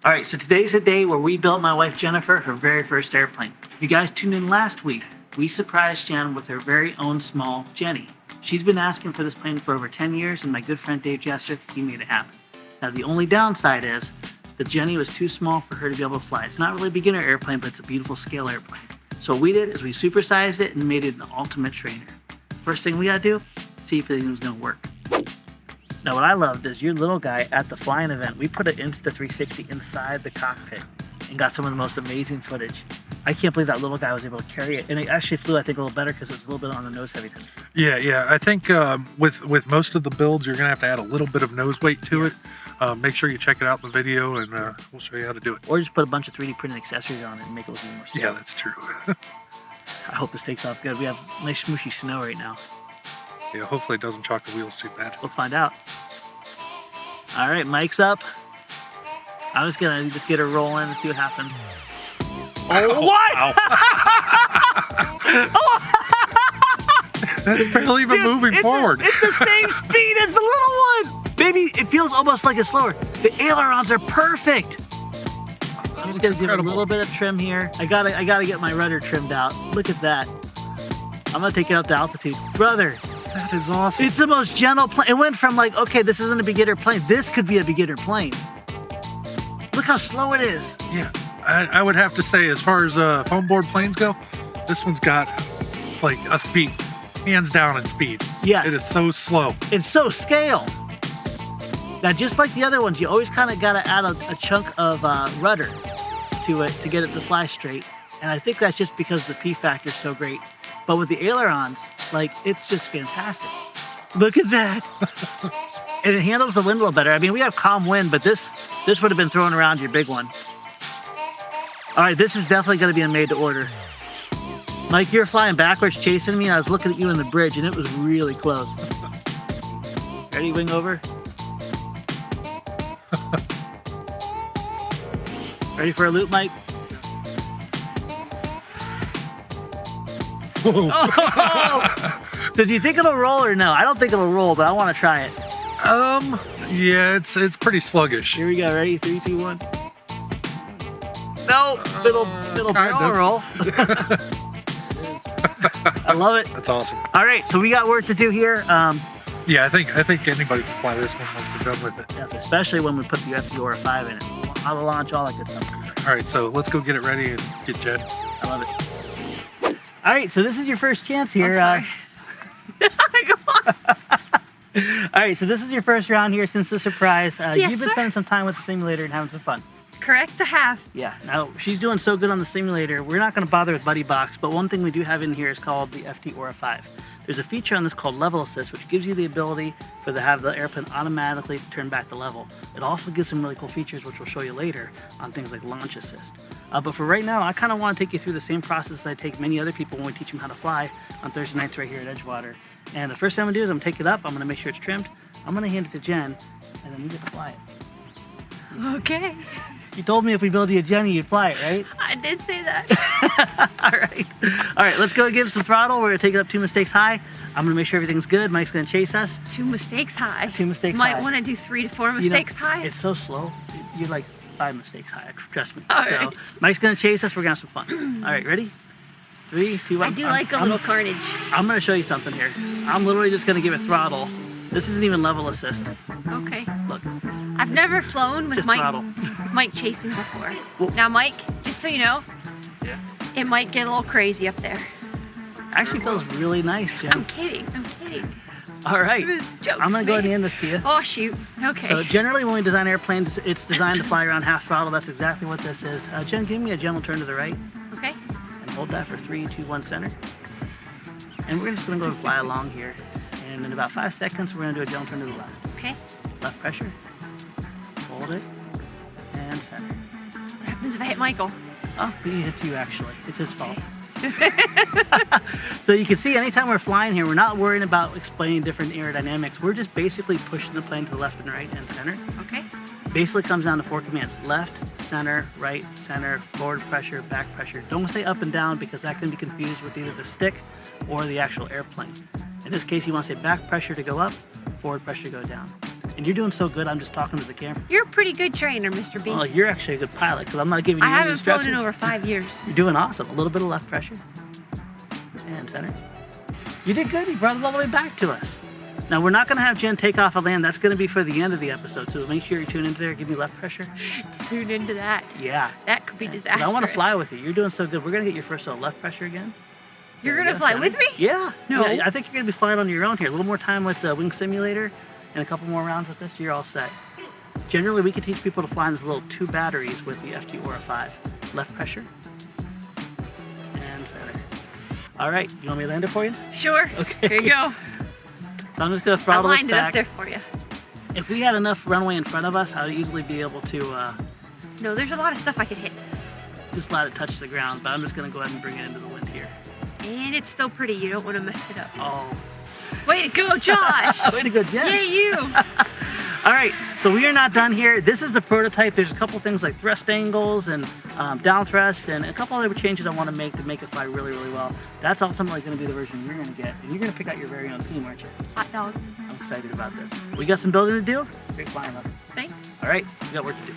All right, so today's the day where we built my wife Jennifer her very first airplane. If you guys tuned in last week, we surprised Jen with her very own small Jenny. She's been asking for this plane for over 10 years, and my good friend Dave Jester, he made it happen. Now, the only downside is the Jenny was too small for her to be able to fly. It's not really a beginner airplane, but it's a beautiful scale airplane. So what we did is we supersized it and made it an ultimate trainer. First thing we gotta do, see if it was gonna work. Now what I loved is your little guy at the flying event, we put an Insta360 inside the cockpit and got some of the most amazing footage. I can't believe that little guy was able to carry it, and it actually flew, I think, a little better because it was a little bit on the nose heaviness. Yeah. I think with most of the builds, you're gonna have to add a little bit of nose weight to it. Make sure you check it out in the video, and we'll show you how to do it. Or just put a bunch of 3D printed accessories on it and make it look even more scale. Yeah, that's true. I hope this takes off good. We have nice smooshy snow right now. Yeah, hopefully it doesn't chalk the wheels too bad. We'll find out. All right, mic's up. I'm just gonna get her rolling and see what happens. Oh, what? That's barely even moving forward. It's the same speed as the little one. Maybe it feels almost like it's slower. The ailerons are perfect. I'm just gonna give it a little bit of trim here. I gotta get my rudder trimmed out. Look at that. I'm gonna take it up to altitude. Brother, That is awesome. it's the most gentle plane. It went from like, okay, this isn't a beginner plane. This could be a beginner plane. Look how slow it is. Yeah, I would have to say, as far as foam board planes go, this one's got like a speed, hands down in speed. Yeah. It is so slow. It's so scale. Now, just like the other ones, you always kind of got to add a chunk of rudder to it to get it to fly straight. And I think that's just because the P factor is so great. But with the ailerons, like, it's just fantastic. Look at that. And it handles the wind a little better. I mean, we have calm wind, but this would have been thrown around your big one. All right, this is definitely going to be a made to order. Mike, you're flying backwards chasing me, and I was looking at you in the bridge, and it was really close. Ready, wing over? Ready for a loop, Mike? Oh! So do you think it'll roll or no? I don't think it'll roll, but I want to try it. Yeah, it's pretty sluggish. Here we go. Ready? 3, 2, 1. No, it'll barrel roll. I love it. That's awesome. All right, so we got work to do here. Yeah, I think anybody can fly this one once they're done with it. Yeah, especially when we put the FDOR 5 in it. How to launch, all that good stuff. All right, so let's go get it ready and get Jen. I love it. All right, so this is your first chance here. I'm sorry. Come on. All right, so this is your first round here since the surprise. Yes, You've been sir. spending some time with the simulator and having some fun. Correct to have. Yeah, now she's doing so good on the simulator, we're not going to bother with Buddy Box, but one thing we do have in here is called the FT Aura 5. There's a feature on this called Level Assist, which gives you the ability to have the airplane automatically turn back to level. It also gives some really cool features, which we'll show you later on things like Launch Assist. But for right now, I kind of want to take you through the same process that I take many other people when we teach them how to fly on Thursday nights right here at Edgewater. And the first thing I'm going to do is I'm going to take it up, I'm going to make sure it's trimmed, I'm going to hand it to Jen, and then we get to fly it. Okay. You told me if we build you a Jenny, you'd fly it, right? I did say that. All right, let's go give some throttle. We're gonna take it up 2 mistakes high. I'm gonna make sure everything's good. Mike's gonna chase us. 2 mistakes high. 2 mistakes Might high. want to do 3 to 4 You know, mistakes high. It's so slow. You're like 5 mistakes high, trust me. All So right. Mike's gonna chase us. We're gonna have some fun. All right, ready? 3, 2, 1. I do like a little carnage. I'm gonna show you something here. I'm literally just gonna give it throttle. This isn't even level assist. Okay. Look, I've never flown with just Mike throttle. chasing before. Well- Now, Mike, just so you know, Yeah. it might get a little crazy up there. Actually feels really nice, I'm Jen. kidding. I'm kidding. All right. It was jokes, I'm gonna go ahead and man. hand this to you. Oh, shoot. Okay. So generally when we design airplanes, it's designed to fly around half throttle. That's exactly what this is. Jen, give me a gentle turn to the right Okay. and hold that for 3, 2, 1 center. And we're just gonna go fly along here. And in about 5 seconds, we're gonna do a gentle turn to the left. Okay. Left pressure, hold it, and center. What happens if I hit Michael? Oh, he hit you actually. It's his fault. So you can see anytime we're flying here, we're not worrying about explaining different aerodynamics. We're just basically pushing the plane to the left and right and center. Okay. Basically comes down to 4 commands: left, center, right, center, forward pressure, back pressure. Don't say up and down because that can be confused with either the stick or the actual airplane. In this case, you want to say back pressure to go up, forward pressure to go down. And you're doing so good, I'm just talking to the camera. You're a pretty good trainer, Mr. B. Well, you're actually a good pilot because I'm not giving you I any haven't flown instructions. in over 5 years. You're doing awesome. A little bit of left pressure. And center. You did good. You brought it all the way back to us. Now, we're not going to have Jen take off a land. That's going to be for the end of the episode. So make sure you tune into there. Give me left pressure. Tune into that. Yeah. That could be 'Cause disastrous. I want to fly with you. You're doing so good. We're going to get your first left pressure again. You're There going you to go, fly center. with me? Yeah. No. Yeah, I think you're going to be flying on your own here. A little more time with the wing simulator and a couple more rounds with this. You're all set. Generally, we can teach people to fly in these little 2 batteries with the FT Aura 5. Left pressure. And center. All right. You want me to land it for you? Sure. Okay. Here you go. So I'm just going to I throttle this lined it up back. there for you. If we had enough runway in front of us, I'd easily be able to No, there's a lot of stuff I could hit. just let it touch the ground. But I'm just going to go ahead and bring it into the wind here. And it's still pretty. You don't want to mess it up. Oh. Way to go, Josh. Way to go, Jen. Yay, you. All right, so we are not done here. This is the prototype. There's a couple things like thrust angles and down thrust and a couple other changes I want to make it fly really, really well. That's ultimately going to be the version you're going to get. And you're going to pick out your very own scheme, aren't you? Hot dog. I'm excited about this. We got some building to do. Great flying up. Thanks. All right, we got work to do.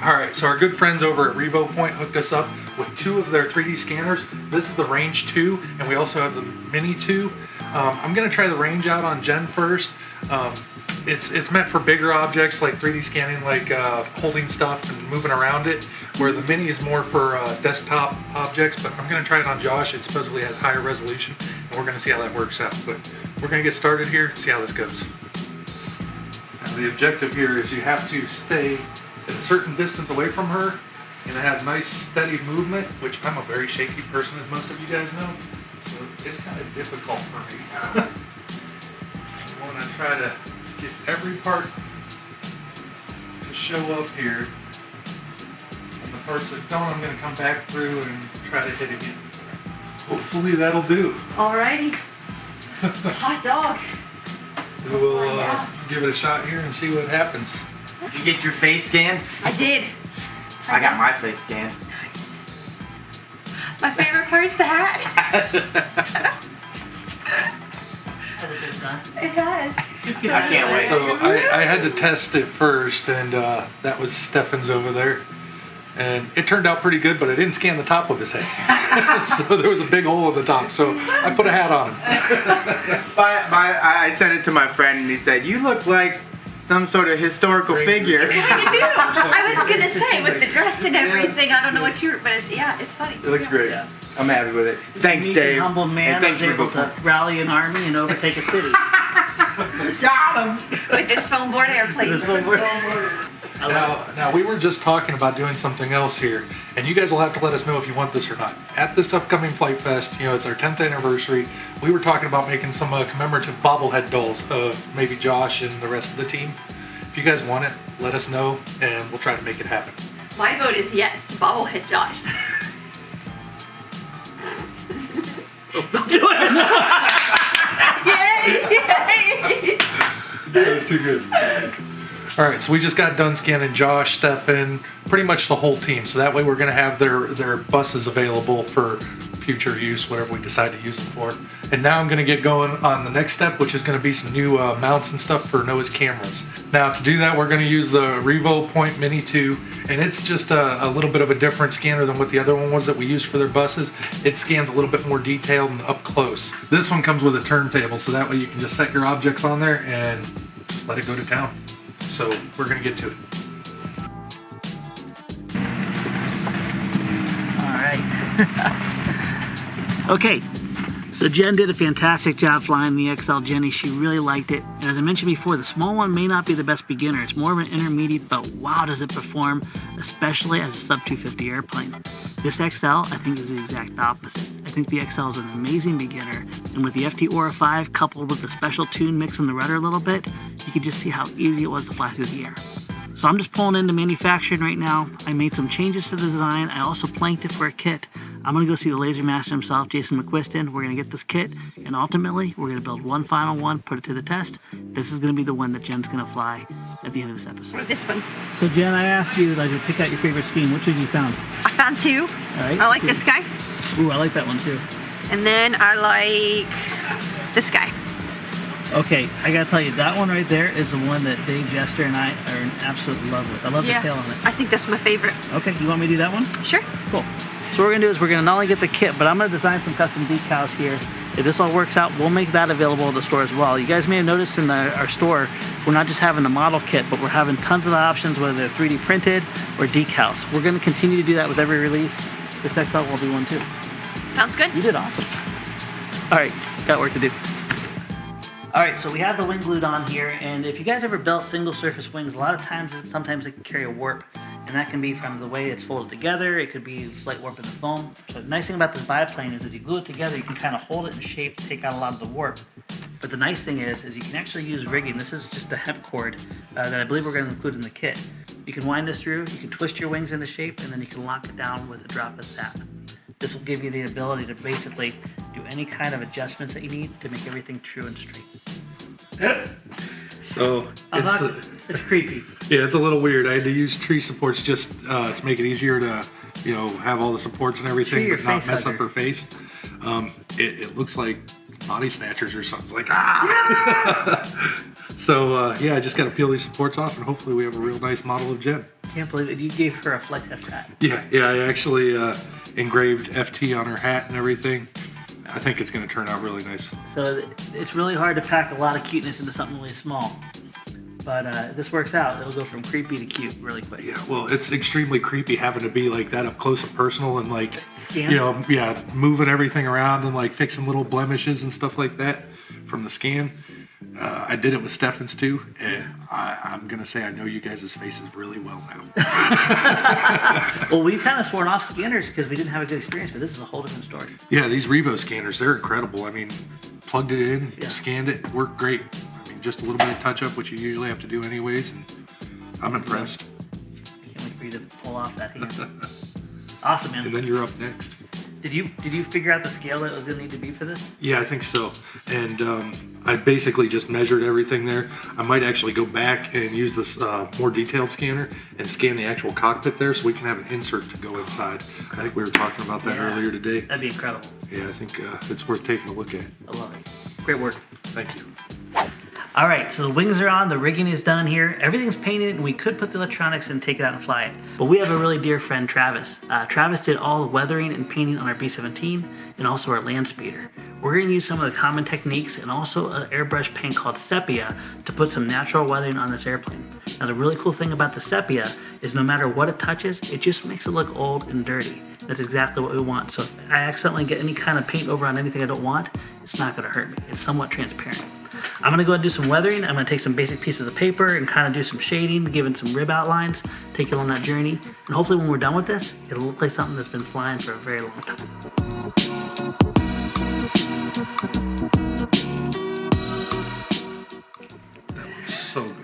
All right, so our good friends over at Revo Point hooked us up with 2 of their 3D scanners. This is the Range 2, and we also have the Mini 2. I'm gonna try the Range out on Jen first. It's meant for bigger objects like 3D scanning, like holding stuff and moving around it, where the Mini is more for desktop objects, but I'm gonna try it on Josh. It supposedly has higher resolution, and we're gonna see how that works out. But we're gonna get started here and see how this goes. Now the objective here is you have to stay at a certain distance away from her and have nice steady movement, which I'm a very shaky person, as most of you guys know, so it's kind of difficult for me. I want to try to get every part to show up here, and the parts that don't, I'm going to come back through and try to hit again. Hopefully that'll do. Alrighty. Hot dog. We'll give it a shot here and see what happens. Did you get your face scanned? I did. I got my face scanned. My favorite part's the hat. Has it been done? It has. I can't wait. So I had to test it first, and that was Stefan's over there. And it turned out pretty good, but I didn't scan the top of his head. So there was a big hole in the top, so I put a hat on him. I sent it to my friend and he said, "You look like some sort of historical figure." I was gonna say with the dress and everything. I don't know what you were, but it's funny. It looks great. Yeah. I'm happy with it. Thanks, Unique and Dave. humble man And thanks was for able to rally an army and overtake a city. Got him. With this foam board airplane. This foam board. I love Now we were just talking about doing something else here, and you guys will have to let us know if you want this or not. At this upcoming Flight Fest, it's our 10th anniversary. We were talking about making some commemorative bobblehead dolls of maybe Josh and the rest of the team. If you guys want it, let us know, and we'll try to make it happen. My vote is yes. Bobblehead Josh. Yay! That was too good. All right, so we just got done scanning Josh, Stefan, pretty much the whole team. So that way we're going to have their buses available for future use, whatever we decide to use them for. And now I'm going to get going on the next step, which is going to be some new mounts and stuff for Noah's cameras. Now to do that, we're going to use the Revo Point Mini 2, and it's just a little bit of a different scanner than what the other one was that we used for their buses. It scans a little bit more detailed and up close. This one comes with a turntable, so that way you can just set your objects on there and just let it go to town. So we're going to get to it. All right. Okay, so Jen did a fantastic job flying the XL Jenny. She really liked it. And as I mentioned before, the small one may not be the best beginner. It's more of an intermediate, but wow, does it perform, especially as a sub 250 airplane. This XL, I think, is the exact opposite. I think the XL is an amazing beginner. And with the FT Aura 5 coupled with the special tune mixing the rudder a little bit, you can just see how easy it was to fly through the air. So I'm just pulling into manufacturing right now. I made some changes to the design. I also planked it for a kit. I'm gonna go see the laser master himself, Jason McQuiston. We're gonna get this kit, and ultimately, we're gonna build one final one, put it to the test. This is gonna be the one that Jen's gonna fly at the end of this episode. Or this one. So Jen, I asked you to pick out your favorite scheme. Which one you found? I found 2. All right. I like two. this guy. Ooh, I like that one too. And then I like this guy. Okay, I gotta tell you, that one right there is the one that Dave Jester and I are in absolute love with. I love the tail on it. I think that's my favorite. Okay, you want me to do that one? Sure. Cool. So what we're gonna do is we're gonna not only get the kit, but I'm gonna design some custom decals here. If this all works out, we'll make that available at the store as well. You guys may have noticed in our store, we're not just having the model kit, but we're having tons of options, whether they're 3D printed or decals. We're gonna continue to do that with every release. This XL will do one too. Sounds good. You did awesome. All right, got work to do. All right, so we have the wing glued on here, and if you guys ever built single surface wings, a lot of times, sometimes they can carry a warp, and that can be from the way it's folded together. It could be slight warp in the foam. So the nice thing about this biplane is if you glue it together, you can kind of hold it in shape, take out a lot of the warp. But the nice thing is you can actually use rigging. This is just a hemp cord that I believe we're going to include in the kit. You can wind this through, you can twist your wings into shape, and then you can lock it down with a drop of sap. This will give you the ability to basically do any kind of adjustments that you need to make everything true and straight. So It's creepy. yeah, it's a little weird. I had to use tree supports just to make it easier to, have all the supports and everything, Tree but or not face mess hugger. up her face. It looks like body snatchers or something. It's like ah. So yeah, I just got to peel these supports off, and hopefully we have a real nice model of Jen. Can't believe it. You gave her a Flite test hat. Yeah, I actually engraved FT on her hat and everything. I think it's going to turn out really nice. So it's really hard to pack a lot of cuteness into something really small. But if this works out, it'll go from creepy to cute really quick. Yeah, well, it's extremely creepy having to be like that up close and personal and like, Scan? moving everything around and like fixing little blemishes and stuff like that from the scan. I did it with Stefan's too, and I'm gonna say I know you guys' faces really well now. Well, we've kind of sworn off scanners because we didn't have a good experience, but this is a whole different story. Yeah, these Revo scanners, they're incredible. I mean, plugged it in, Yeah. scanned it, worked great. I mean, just a little bit of touch up, which you usually have to do anyways, and I'm impressed. I can't wait for you to pull off that hand. Awesome, And man. then you're up next. Did you figure out the scale that it was going to need to be for this? Yeah, I think so. And I basically just measured everything there. I might actually go back and use this more detailed scanner and scan the actual cockpit there so we can have an insert to go inside. I think we were talking about that Yeah. earlier today. That'd be incredible. Yeah, I think it's worth taking a look at. I love it. Great work. Thank you. All right, so the wings are on, the rigging is done here. Everything's painted, and we could put the electronics and take it out and fly it. But we have a really dear friend, Travis. Travis did all the weathering and painting on our B-17 and also our land speeder. We're gonna use some of the common techniques and also an airbrush paint called sepia to put some natural weathering on this airplane. Now the really cool thing about the sepia is no matter what it touches, it just makes it look old and dirty. That's exactly what we want. So if I accidentally get any kind of paint over on anything I don't want, it's not gonna hurt me. It's somewhat transparent. I'm gonna go ahead and do some weathering. I'm gonna take some basic pieces of paper and kind of do some shading, giving some rib outlines, take you on that journey. And hopefully when we're done with this, it'll look like something that's been flying for a very long time. So good.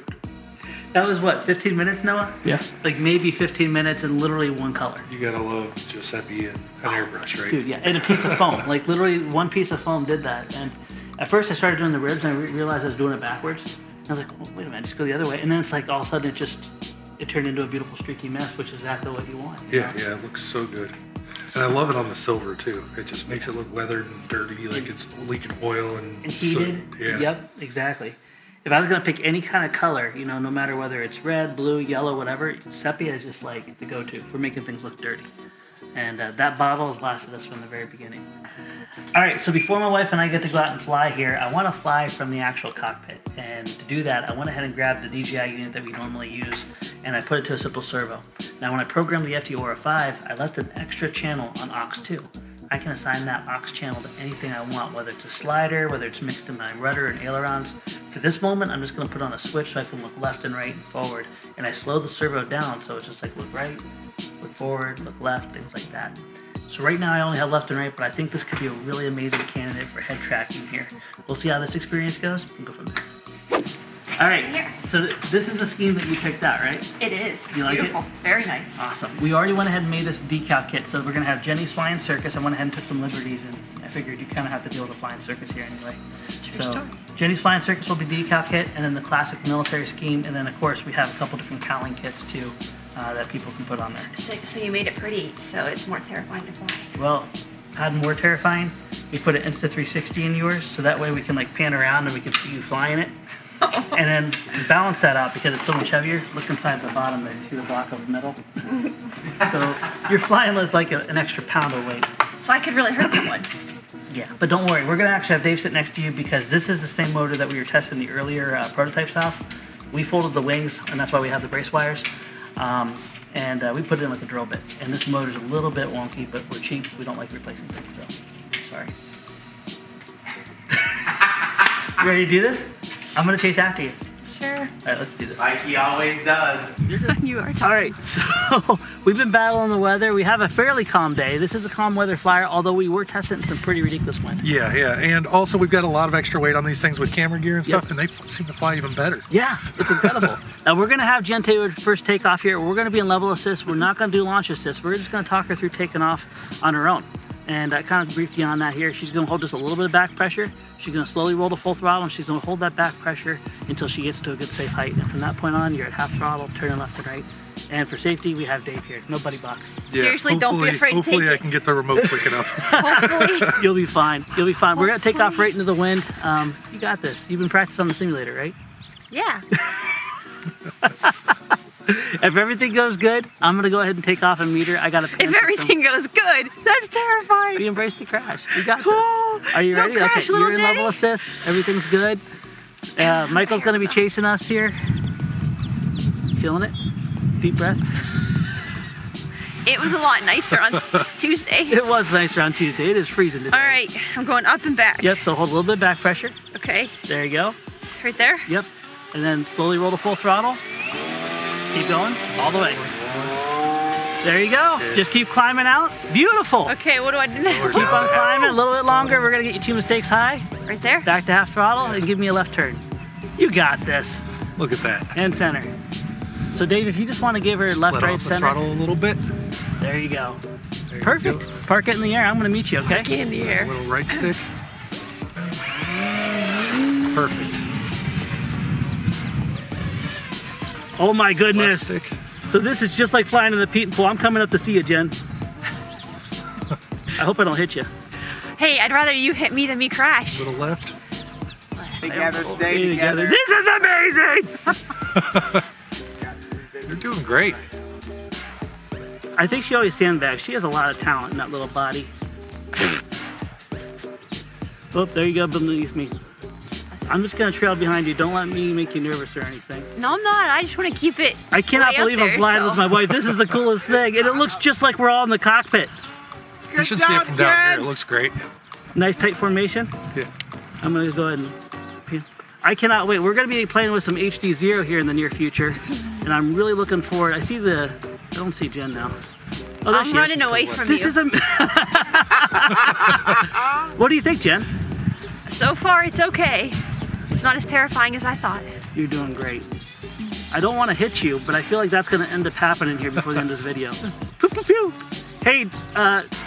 That was what, 15 minutes, Noah? Yeah. Like maybe 15 minutes and literally one color. You gotta love Giuseppe and an airbrush, right? Dude, yeah, and a piece of foam. Like literally one piece of foam did that. And at first I started doing the ribs and I realized I was doing it backwards. And I was like, well, wait a minute, just go the other way. And then it's like all of a sudden it turned into a beautiful streaky mess, which is exactly what you want. You know? Yeah, it looks so good. And I love it on the silver too. It just makes it look weathered and dirty, like it's leaking oil and Heated. soot. Yeah. Yep, exactly. If I was gonna pick any kind of color, no matter whether it's red, blue, yellow, whatever, sepia is just like the go-to for making things look dirty. And that bottle has lasted us from the very beginning. All right, so before my wife and I get to go out and fly here, I want to fly from the actual cockpit. And to do that, I went ahead and grabbed the DJI unit that we normally use, and I put it to a simple servo. Now, when I programmed the FT Aura 5, I left an extra channel on aux2. I can assign that aux channel to anything I want, whether it's a slider, whether it's mixed in my rudder and ailerons. For this moment, I'm just going to put on a switch so I can look left and right and forward. And I slow the servo down, so it's just like look right, look forward, look left, things like that. So right now I only have left and right, but I think this could be a really amazing candidate for head tracking here. We'll see how this experience goes and go from there. All right, so this is a scheme that you picked out, right? It is. You like it? Beautiful. Very nice. Awesome. We already went ahead and made this decal kit, so we're gonna have Jenny's Flying Circus. I went ahead and took some liberties, and I figured you kind of have to deal with a flying circus here anyway. True story. Jenny's Flying Circus will be decal kit, and then the classic military scheme, and then of course we have a couple different cowling kits too that people can put on there. So you made it pretty, so it's more terrifying to fly. Well, add more terrifying, we put an Insta360 in yours, so that way we can like pan around and we can see you flying it. And then to balance that out, because it's so much heavier, look inside the bottom there. You see the block of metal? So you're flying with like an extra pound of weight. So I could really hurt someone. Yeah, but don't worry. We're going to actually have Dave sit next to you because this is the same motor that we were testing the earlier prototypes off. We folded the wings, and that's why we have the brace wires. And we put it in with a drill bit. And this motor's a little bit wonky, but we're cheap. We don't like replacing things, so sorry. You ready to do this? I'm going to chase after you. Sure. All right, let's do this. Like he always does. You are. All right, so we've been battling the weather. We have a fairly calm day. This is a calm weather flyer, although we were testing some pretty ridiculous wind. Yeah, yeah. And also we've got a lot of extra weight on these things with camera gear and stuff, Yep. and they seem to fly even better. Yeah, it's incredible. Now we're gonna have Jen take her first takeoff here. We're gonna be in level assist. We're not gonna do launch assist. We're just gonna talk her through taking off on her own. And I kind of briefed you on that here. She's gonna hold just a little bit of back pressure. She's gonna slowly roll to full throttle, and she's gonna hold that back pressure until she gets to a good safe height. And from that point on, you're at half throttle, turning left and right. And for safety, we have Dave here. No buddy box. Yeah, Seriously, don't be afraid to take hopefully I it. can get the remote quick enough. Hopefully. You'll be fine. You'll be fine. We're gonna take off right into the wind. You got this. You've been practicing on the simulator, right? Yeah. If everything goes good, I'm gonna go ahead and take off and meet her. I got a pan If system. everything goes good, that's terrifying. We embrace the crash. We got this. Oh, Are you don't ready? crash, Okay, little you're in level Jenny. assist. Everything's good. Michael's gonna be chasing us here. Feeling it? Deep breath. It was a lot nicer on Tuesday. It was nice around Tuesday. It is freezing today. All right, I'm going up and back. Yep, so hold a little bit of back pressure. Okay, There you go. right there. Yep. And then slowly roll to full throttle. Keep going. All the way. There you go. Just keep climbing out. Beautiful. Okay, what do I do now? Keep on climbing a little bit longer. We're gonna get you 2 mistakes high. Right there. Back to half throttle and give me a left turn. You got this. Look at that. And center. So Dave, if you just want to give her left, Let right, off the center. throttle a little bit. There you go. There you Perfect. go. Park it in the air. I'm gonna meet you, okay? Get in the air. Little right stick. Perfect. Oh my Left goodness. stick. So this is just like flying in the peat and pool. I'm coming up to see you, Jen. I hope I don't hit you. Hey, I'd rather you hit me than me crash. Little left. Together, Stay stay together. This is amazing. You're doing great. I think she always sandbags. She has a lot of talent in that little body. Oh, there you go, beneath me. I'm just gonna trail behind you. Don't let me make you nervous or anything. No, I'm not. I just want to keep it. I cannot way up believe I'm there, flying so- with my wife. This is the coolest thing. And it looks just like we're all in the cockpit. You should see it from down here. It looks great. Nice tight formation. Yeah. I'm gonna go ahead and... I cannot wait. We're gonna be playing with some HD0 here in the near future. And I'm really looking forward. I see the... I don't see Jen now. Oh, there she I'm is. running She's away still from This you. is a... What do you think, Jen? So far, it's okay. It's not as terrifying as I thought. You're doing great. I don't want to hit you, but I feel like that's going to end up happening here before the end of this video. Pew, pew, pew. Hey,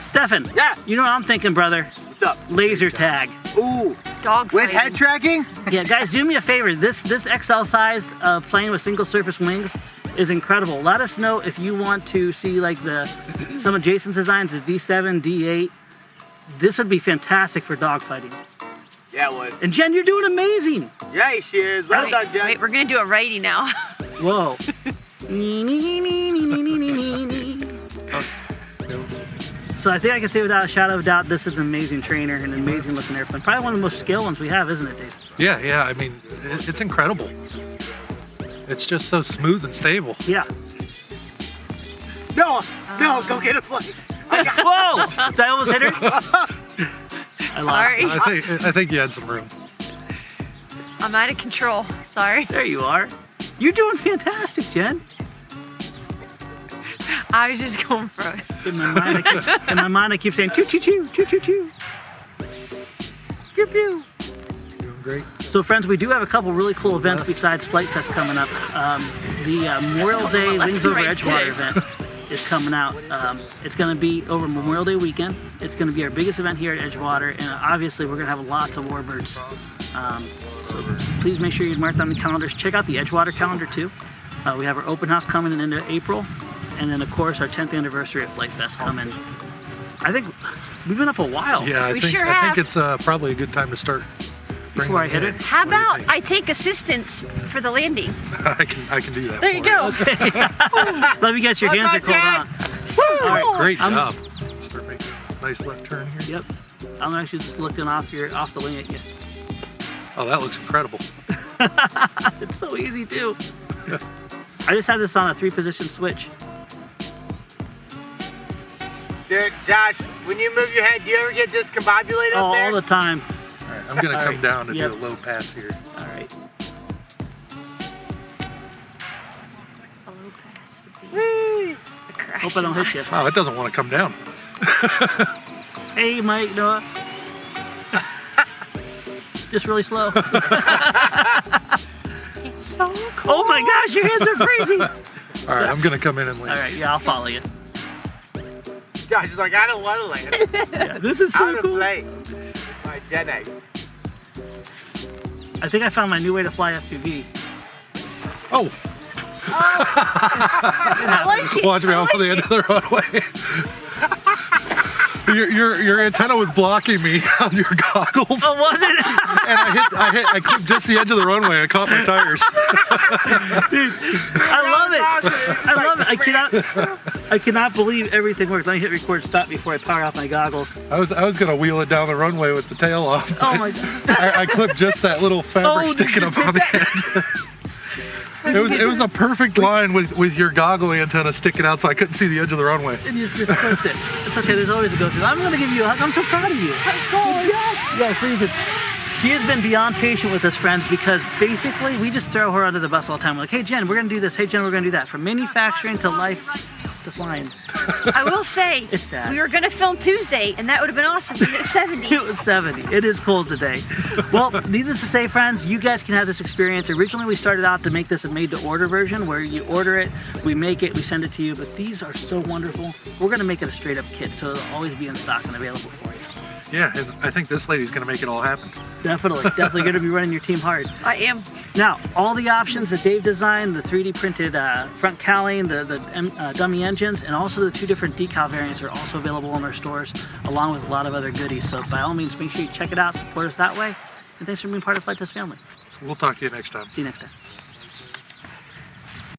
Stefan. Yeah. You know what I'm thinking, brother? What's up? Laser tag. Ooh, Dog with fighting. head tracking? Yeah, guys, do me a favor. This XL size plane with single surface wings is incredible. Let us know if you want to see like some of Jason's designs, the D7, D8. This would be fantastic for dogfighting. Yeah, it would. And Jen, you're doing amazing. Yeah, she is. Well done, Jen. Wait, we're gonna do a righty now. Whoa. So I think I can say without a shadow of a doubt, this is an amazing trainer and an amazing looking airplane. Probably one of the most scale ones we have, isn't it, Dave? Yeah, yeah. I mean, it's incredible. It's just so smooth and stable. Yeah. No, no, go get a plate. Whoa! Did I almost hit her? I lost. Sorry. I think you had some room. I'm out of control. Sorry. There you are. You're doing fantastic, Jen. I was just going for it. In my mind, I keep saying choo choo choo choo choo choo. Pew pew. Doing great. So friends, we do have a couple really cool events besides Flight Fest coming up. The Memorial Day Left Wings and Over right Edgewater today. event is coming out. It's going to be over Memorial Day weekend. It's going to be our biggest event here at Edgewater, and obviously we're going to have lots of warbirds. So please make sure you mark on the calendars. Check out the Edgewater calendar too. We have our open house coming in into April, and then of course our 10th anniversary of Flight Fest coming I think we've been up a while. Yeah, We I think sure I think have. it's probably a good time to start. Before I hit bringing it? How What do you about think? I take assistance for the landing? I can do that. There you for go. Okay. Love you guys. Your hands are cold on. Woo! All right, Great I'm- job. Start making a nice left turn here. Yep. I'm actually just looking off the wing at you. Oh, that looks incredible. It's so easy too. I just had this on a 3-position switch. Dude, Josh, when you move your head, do you ever get discombobulated Oh, up there? all the time. All right, I'm gonna All come right, down and yep. do a low pass here. All right. A low pass would be Whee! a crash. Hope I don't hit you. Wow, it doesn't want to come down. Hey, Mike, Noah. Just really slow. It's so cool. Oh my gosh, your hands are freezing. All right, I'm gonna come in and land. All right, yeah, I'll follow you. Josh is like, I don't want to land. Yeah, this is I so want to cool. play. My Gen 8. I think I found my new way to fly FPV. Oh, I like it. watch me off the end of the runway. Your antenna was blocking me on your goggles, Oh, was it? and I clipped just the edge of the runway and caught my tires. I love it. I love it. I cannot believe everything works. Let me hit record stop before I power off my goggles. I was gonna wheel it down the runway with the tail off. Oh my god. I clipped just that little fabric Oh, sticking did up you on the end. It was a perfect line with your goggle antenna sticking out, so I couldn't see the edge of the runway. And you just clipped it. It's okay, there's always a go-through. I'm gonna give you a hug. I'm so proud of you. Yeah, freezing. She has been beyond patient with us, friends, because basically we just throw her under the bus all the time. We're like, hey Jen, we're gonna do this. Hey Jen, we're gonna do that. From manufacturing to life to flying. I will say, It's sad. we were going to film Tuesday, and that would have been awesome because it's 70. It was 70. It is cold today. Well, needless to say, friends, you guys can have this experience. Originally, we started out to make this a made-to-order version where you order it, we make it, we send it to you. But these are so wonderful. We're going to make it a straight-up kit, so it'll always be in stock and available for you. Yeah, and I think this lady's gonna make it all happen. Definitely going to be running your team hard. I am. Now, all the options that Dave designed, the 3D printed front cowling, the dummy engines, and also the 2 different decal variants are also available in our stores, along with a lot of other goodies. So by all means, make sure you check it out, support us that way. And thanks for being part of Flite Test family. We'll talk to you next time. See you next time.